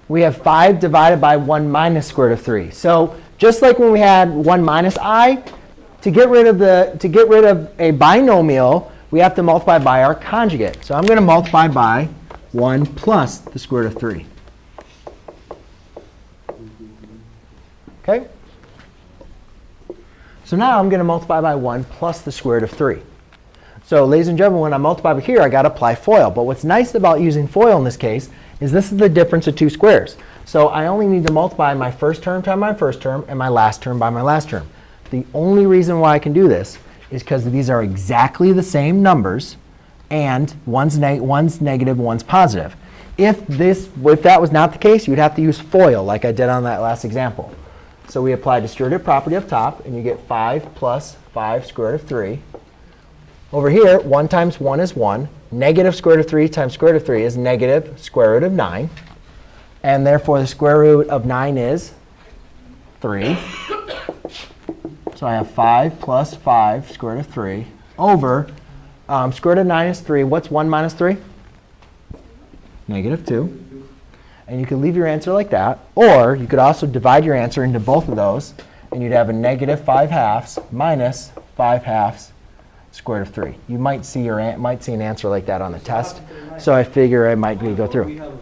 We have 5 divided by 1 minus square root of 3. So just like when we had 1 minus I, to get rid of a binomial, we have to multiply by our conjugate. So I'm going to multiply by 1 plus the square root of 3. OK? So now I'm going to multiply by 1 plus the square root of 3. So ladies and gentlemen, when I multiply by here, I got to apply FOIL. But what's nice about using FOIL in this case is this is the difference of two squares. So I only need to multiply my first term times my first term and my last term by my last term. The only reason why I can do this is because these are exactly the same numbers, and one's negative, one's positive. If that was not the case, you'd have to use FOIL like I did on that last example. So we apply distributive property up top, and you get 5 plus 5 square root of 3. Over here, 1 times 1 is 1. Negative square root of 3 times square root of 3 is negative square root of 9. And therefore, the square root of 9 is 3. So I have 5 plus 5 square root of 3 over square root of 9 is 3. What's 1 minus 3? Negative 2. And you could leave your answer like that. Or you could also divide your answer into both of those. And you'd have a negative 5 halves minus 5 halves square root of 3. You might see an answer like that on the test. So I figure I might need to go through.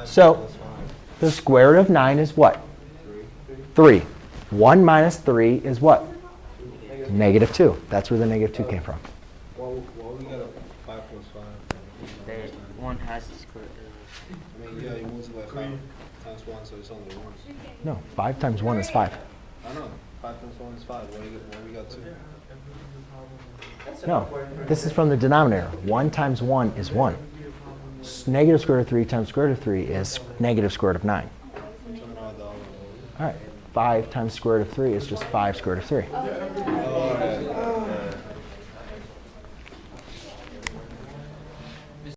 So the square root of 9 is what? 3. 1 minus 3 is what? Negative 2. That's where the negative 2 came from. Well, we got a 5 plus 5. One has the square root. I mean, yeah, you multiply 5 times 1, so it's only 1. No, 5 times 1 is 5. I know. 5 times 1 is 5. Why we got 2? No, this is from the denominator. 1 times 1 is 1. Negative square root of 3 times square root of 3 is negative square root of 9. All right. 5 times square root of 3 is just 5 square root of 3.